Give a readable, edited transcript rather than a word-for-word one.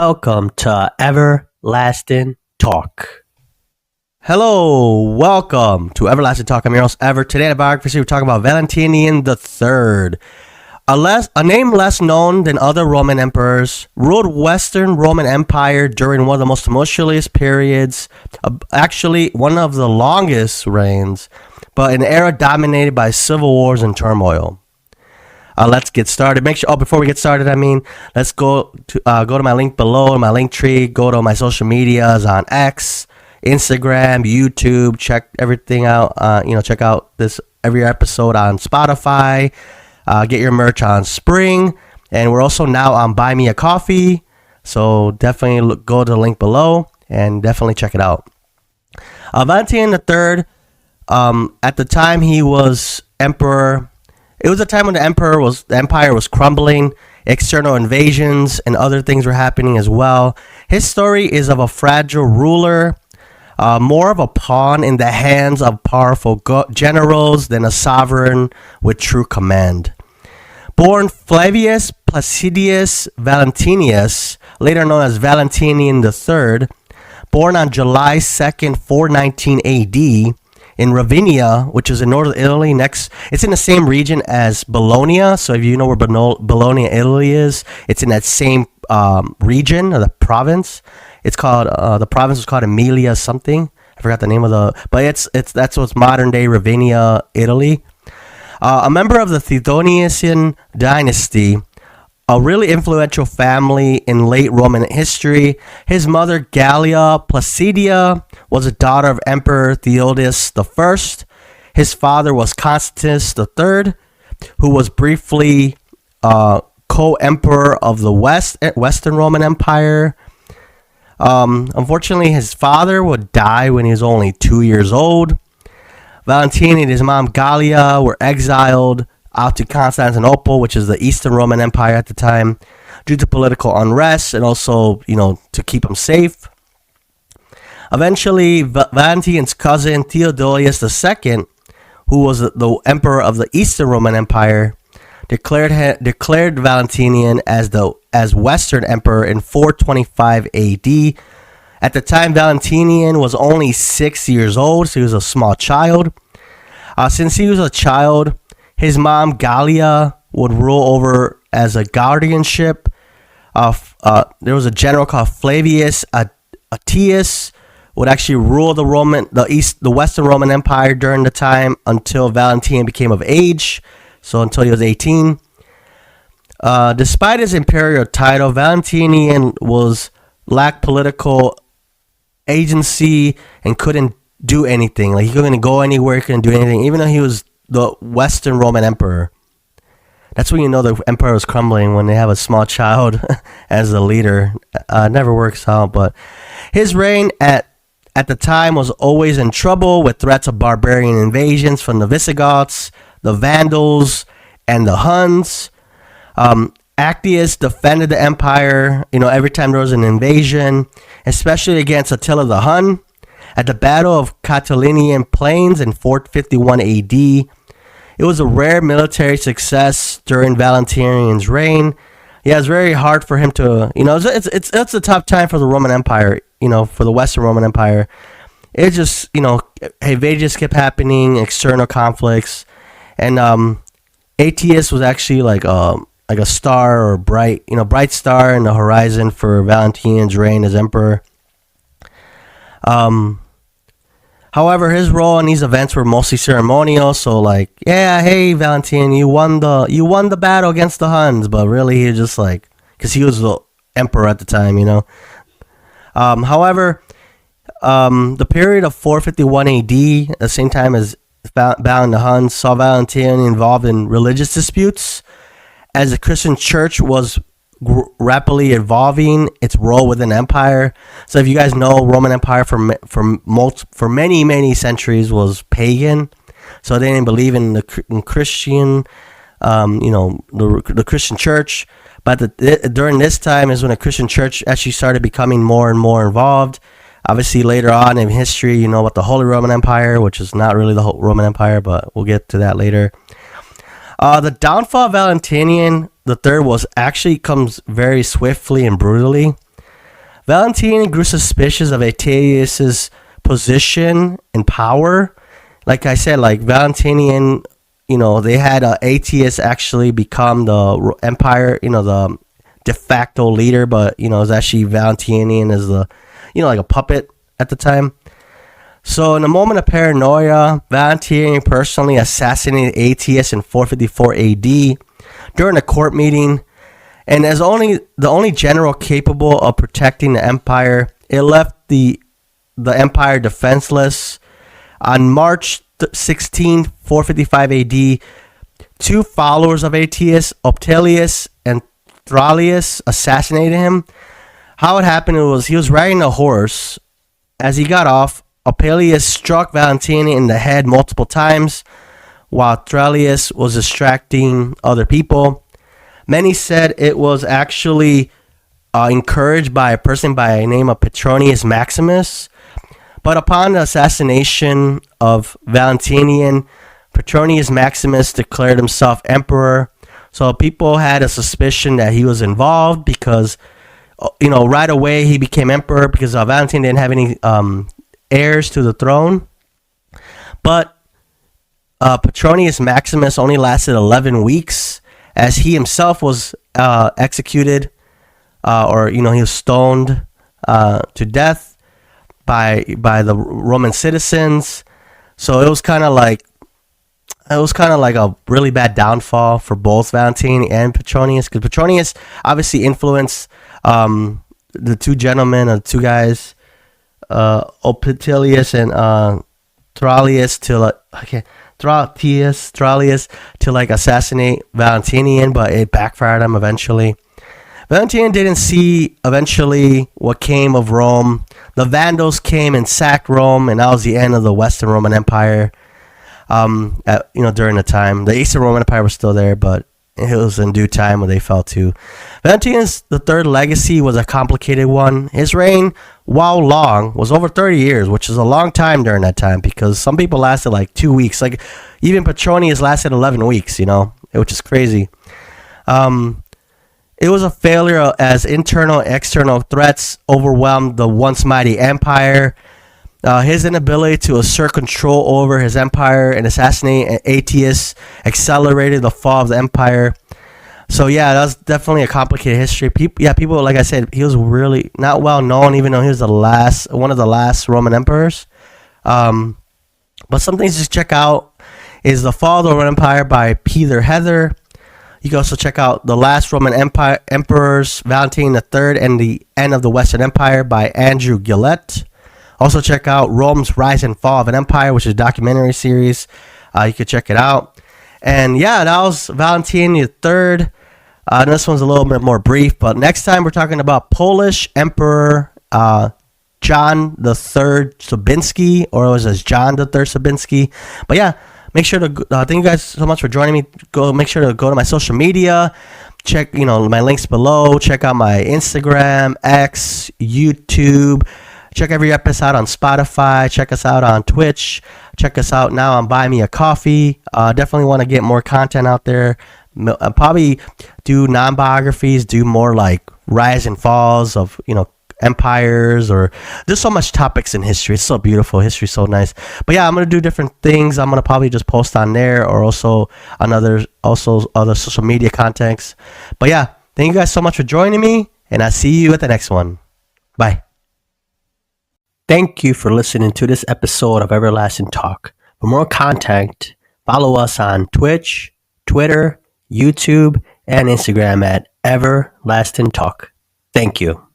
welcome to Everlasting Talk. Hello, welcome to Everlasting Talk. I'm your host, Ever. Today at Biography, we're talking about Valentinian III. A name less known than other Roman emperors, ruled Western Roman Empire during one of the most tumultuous periods, actually one of the longest reigns, but an era dominated by civil wars and turmoil. Let's get started. Before we get started, let's go to my link below, my link tree. Go to my social medias on X, Instagram, YouTube. Check everything out. Check out every episode on Spotify. Get your merch on Spring, and we're also now on Buy Me a Coffee. So definitely go to the link below and definitely check it out. Valentinian III, at the time he was emperor. It was a time when the empire was crumbling, external invasions and other things were happening as well. His story is of a fragile ruler, more of a pawn in the hands of powerful generals than a sovereign with true command. Born Flavius Placidius Valentinius, later known as Valentinian III, born on July 2nd, 419 AD, in Ravenna, which is in northern Italy. It's in the same region as Bologna. So if you know where Bologna, Italy is, it's in that same region or the province. It's called the province was called Emilia something. I forgot the name but that's what's modern day Ravenna, Italy. A member of the Theodosian dynasty, a really influential family in late Roman history. His mother, Gallia Placidia, was a daughter of Emperor Theodosius I. His father was Constans III, who was briefly co-emperor of the Western Roman Empire. Unfortunately, his father would die when he was only 2 years old. Valentinian and his mom, Gallia, were exiled out to Constantinople, which is the Eastern Roman Empire at the time, due to political unrest and also, to keep them safe. Eventually, Valentinian's cousin, Theodosius II, who was the emperor of the Eastern Roman Empire, declared Valentinian as Western Emperor in 425 AD. At the time, Valentinian was only 6 years old, so he was a small child. Since he was a child, his mom, Gallia, would rule over as a guardianship. There was a general called Flavius Attius, would actually rule the Western Roman Empire during the time until Valentinian became of age, so until he was 18. Despite his imperial title, Valentinian lacked political agency and couldn't do anything. Like, he couldn't go anywhere, he couldn't do anything, even though he was the Western Roman Emperor. That's when you know the empire is crumbling, when they have a small child as the leader. It never works out, but his reign at the time was always in trouble with threats of barbarian invasions from the Visigoths, the Vandals, and the Huns. Actius defended the empire, every time there was an invasion, especially against Attila the Hun. At the Battle of Catalaunian Plains in 451 AD, it was a rare military success during Valentinian's reign. Yeah, it's very hard for him to, it's a tough time for the Roman Empire, for the Western Roman Empire. It just, invasions kept happening, external conflicts, and Aetius was actually like a star or bright star in the horizon for Valentinian's reign as emperor. However, his role in these events were mostly ceremonial. So, hey, Valentinian, you won the battle against the Huns, but really he was just because he was the emperor at the time, However, the period of 451 AD, at the same time as battling the Huns, saw Valentinian involved in religious disputes, as the Christian church was rapidly evolving its role within the empire. So if you guys know, Roman Empire for many centuries was pagan, so they didn't believe in Christian, the Christian church. But during this time is when the Christian church actually started becoming more and more involved. Obviously, later on in history, you know about the Holy Roman Empire, which is not really the whole Roman Empire, but we'll get to that later. The downfall of Valentinian III comes very swiftly and brutally. Valentinian grew suspicious of Aetius's position and power. Like I said, like Valentinian, they had Aetius actually become the empire, the de facto leader, but it was actually Valentinian as the, like a puppet at the time. So in a moment of paranoia, Valentinian personally assassinated Aetius in 454 AD during a court meeting. And as the only general capable of protecting the empire, it left the empire defenseless. On March 16, 455 AD, two followers of Aetius, Optelius and Thralius, assassinated him. How it happened was he was riding a horse. As he got off, Optelius struck Valentinian in the head multiple times, while Thralius was distracting other people. Many said it was actually encouraged by a person by the name of Petronius Maximus. But upon the assassination of Valentinian, Petronius Maximus declared himself emperor. So people had a suspicion that he was involved because, right away he became emperor because Valentinian didn't have any heirs to the throne. But Petronius Maximus only lasted 11 weeks. As he himself was executed, he was stoned to death by the Roman citizens. So it was kind of like a really bad downfall for both Valentinian and Petronius, because Petronius obviously influenced the two gentlemen, two guys, Optelius and Thralius to assassinate Valentinian, but it backfired him eventually. Valentinian didn't see eventually what came of Rome. The Vandals came and sacked Rome, and that was the end of the Western Roman Empire. During the time, the Eastern Roman Empire was still there, but it was in due time when they fell too. Valentinian's the third legacy was a complicated one. His reign, while long, was over 30 years, which is a long time during that time, because some people lasted like 2 weeks. Like even Petronius lasted 11 weeks, which is crazy. It was a failure as internal and external threats overwhelmed the once mighty empire. His inability to assert control over his empire and assassinate Aetius accelerated the fall of the empire. So yeah, that was definitely a complicated history. People, like I said, he was really not well known, even though he was one of the last Roman emperors. But some things to check out is The Fall of the Roman Empire by Peter Heather. You can also check out The Last Roman Emperors, Valentinian III, and the End of the Western Empire by Andrew Gillette. Also check out Rome's Rise and Fall of an Empire, which is a documentary series. You could check it out. And yeah, that was Valentinian III. This one's a little bit more brief, but next time we're talking about Polish Emperor John III Sobieski, or it was as John III Sobieski. But yeah, make sure to thank you guys so much for joining me. Make sure to go to my social media. Check my links below. Check out my Instagram, X, YouTube. Check every episode on Spotify. Check us out on Twitch. Check us out now on Buy Me a Coffee. Definitely want to get more content out there. Probably do non-biographies, do more like rise and falls of, empires, or there's so much topics in history. It's so beautiful. History's so nice. But yeah, I'm going to do different things. I'm going to probably just post on there, or also on other social media contents. But yeah, thank you guys so much for joining me, and I'll see you at the next one. Bye. Thank you for listening to this episode of Everlasting Talk. For more content, follow us on Twitch, Twitter, YouTube, and Instagram at Everlasting Talk. Thank you.